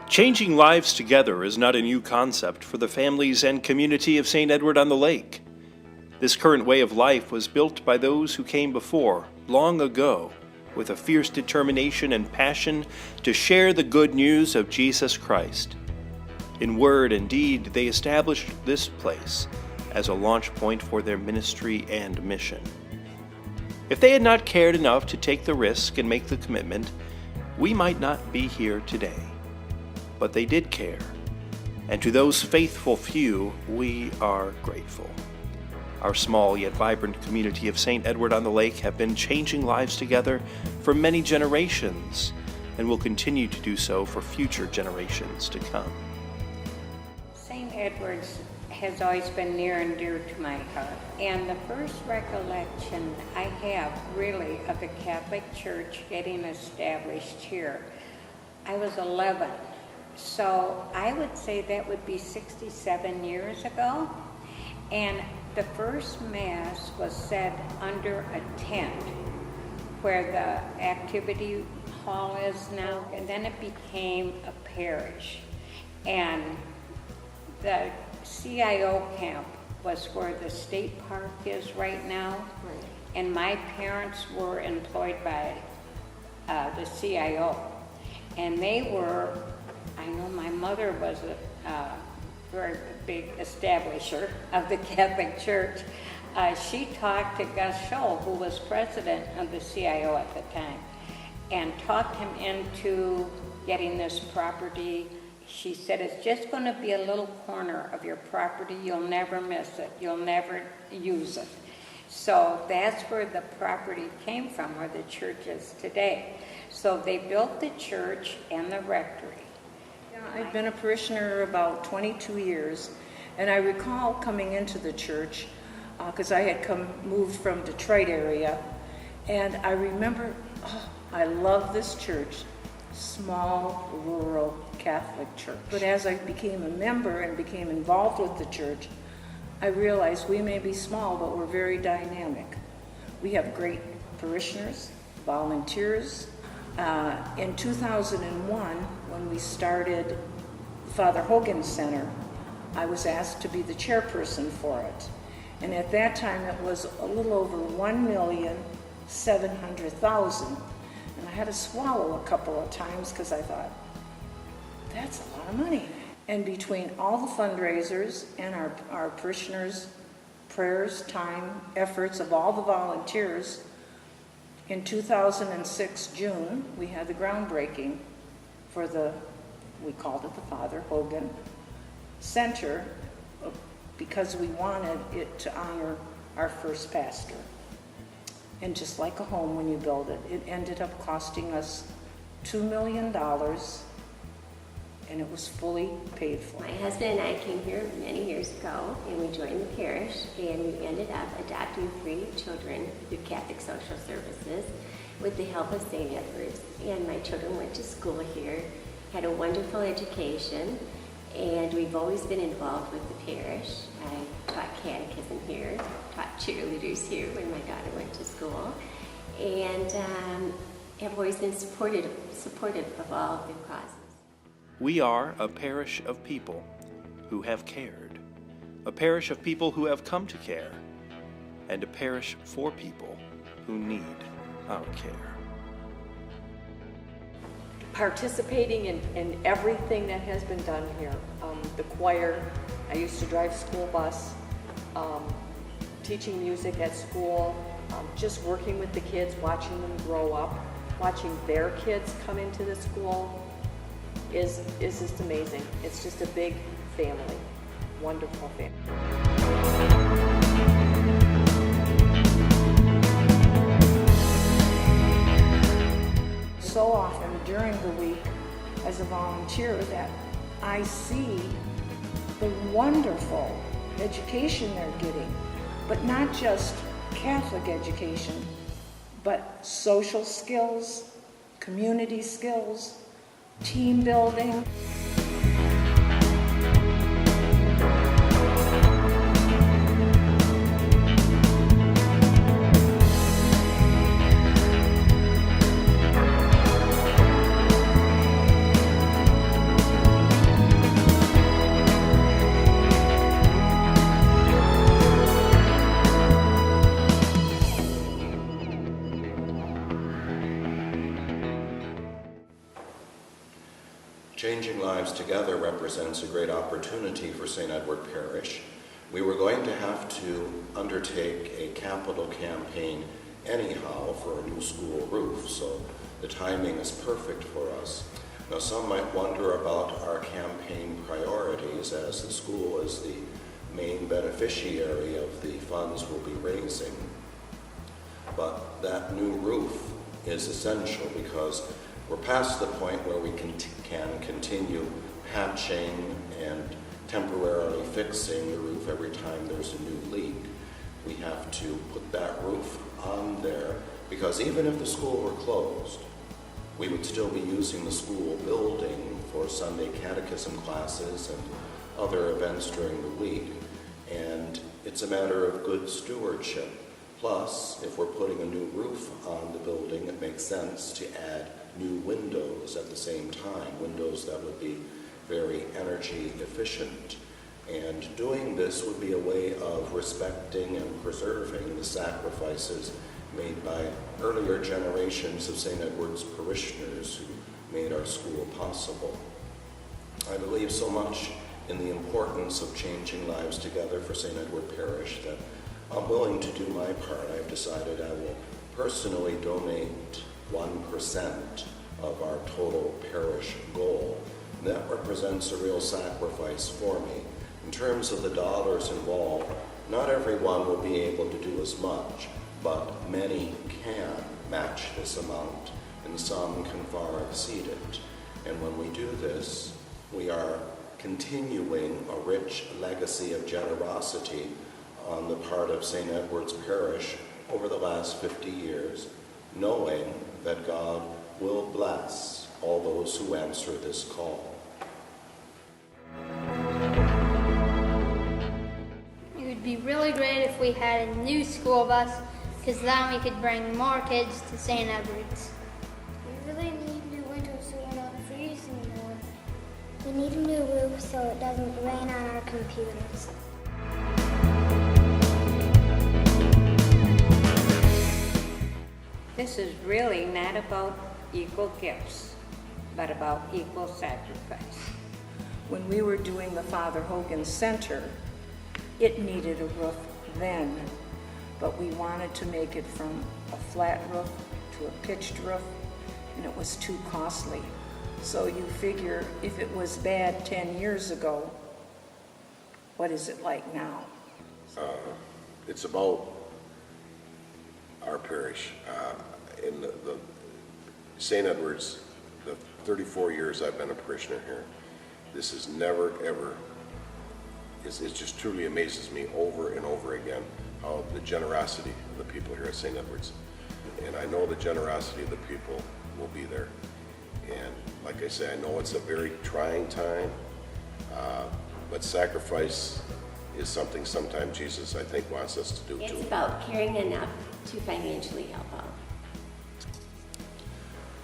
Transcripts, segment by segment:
Changing lives together is not a new concept for the families and community of St. Edward-on-the-Lake. This current way of life was built by those who came before, long ago, with a fierce determination and passion to share the good news of Jesus Christ. In word and deed, they established this place as a launch point for their ministry and mission. If they had not cared enough to take the risk and make the commitment, we might not be here today. But they did care, and to those faithful few, we are grateful. Our small yet vibrant community of St. Edward-on-the-Lake have been changing lives together for many generations, and will continue to do so for future generations to come. St. Edward's has always been near and dear to my heart, and the first recollection I have really of the Catholic Church getting established here, I was 11. So I would say that would be 67 years ago, and the first Mass was said under a tent where the activity hall is now, and then it became a parish. And the CIO camp was where the state park is right now, and my parents were employed by the CIO, and they were, I know my mother was a very big establisher of the Catholic Church. She talked to Gus Scholl, who was president of the CIO at the time, and talked him into getting this property. She said, it's just going to be a little corner of your property. You'll never miss it. You'll never use it. So that's where the property came from, where the church is today. So they built the church and the rectory. I've been a parishioner about 22 years, and I recall coming into the church because I had moved from Detroit area, and I remember, I love this church, small, rural Catholic church. But as I became a member and became involved with the church, I realized we may be small, but we're very dynamic. We have great parishioners, volunteers. In 2001, when we started Father Hogan Center, I was asked to be the chairperson for it. And at that time, it was a little over $1,700,000. And I had to swallow a couple of times because I thought, that's a lot of money. And between all the fundraisers and our parishioners' prayers, time, efforts of all the volunteers, in 2006, June, we had the groundbreaking for we called it the Father Hogan Center, because we wanted it to honor our first pastor. And just like a home when you build it, it ended up costing us $2 million, and it was fully paid for. My husband and I came here many years ago, and we joined the parish, and we ended up adopting 3 children through Catholic Social Services with the help of St. Edward's. And my children went to school here, had a wonderful education, and we've always been involved with the parish. I taught catechism here, taught cheerleaders here when my daughter went to school, and have always been supportive of all of the causes. We are a parish of people who have cared, a parish of people who have come to care, and a parish for people who need our care. Participating in everything that has been done here. The choir, I used to drive school bus, teaching music at school, just working with the kids, watching them grow up, watching their kids come into the school is just amazing. It's just a big family, wonderful family. So often during the week as a volunteer that I see the wonderful education they're getting, but not just Catholic education, but social skills, community skills, team building. Changing Lives Together represents a great opportunity for St. Edward Parish. We were going to have to undertake a capital campaign anyhow for a new school roof, so the timing is perfect for us. Now, some might wonder about our campaign priorities, as the school is the main beneficiary of the funds we'll be raising. But that new roof is essential because we're past the point where we can continue patching and temporarily fixing the roof every time there's a new leak. We have to put that roof on there because even if the school were closed, we would still be using the school building for Sunday catechism classes and other events during the week. And it's a matter of good stewardship. Plus, if we're putting a new roof on the building, it makes sense to add new windows at the same time, windows that would be very energy efficient. And doing this would be a way of respecting and preserving the sacrifices made by earlier generations of St. Edward's parishioners who made our school possible. I believe so much in the importance of changing lives together for St. Edward Parish that I'm willing to do my part. I've decided I will personally donate 1% of our total parish goal. And that represents a real sacrifice for me. In terms of the dollars involved, not everyone will be able to do as much, but many can match this amount, and some can far exceed it. And when we do this, we are continuing a rich legacy of generosity on the part of St. Edward's Parish over the last 50 years, knowing that God will bless all those who answer this call. It would be really great if we had a new school bus, because then we could bring more kids to St. Edward's. We really need new windows so we're not freezing more. We need a new roof so it doesn't rain on our computers. This is really not about equal gifts, but about equal sacrifice. When we were doing the Father Hogan Center, it needed a roof then, but we wanted to make it from a flat roof to a pitched roof, and it was too costly. So you figure if it was bad 10 years ago, what is it like now? It's about our parish. In the St. Edward's, the 34 years I've been a parishioner here, this is never ever, it just truly amazes me over and over again how the generosity of the people here at St. Edward's. And I know the generosity of the people will be there. And like I say, I know it's a very trying time, but sacrifice is something sometimes Jesus, I think, wants us to do too. It's about caring enough to financially help out.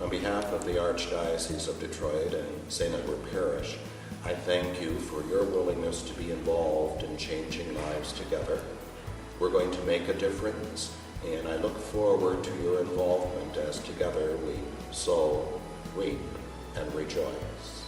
On behalf of the Archdiocese of Detroit and St. Edward Parish, I thank you for your willingness to be involved in changing lives together. We're going to make a difference, and I look forward to your involvement as together we sow, reap, and rejoice.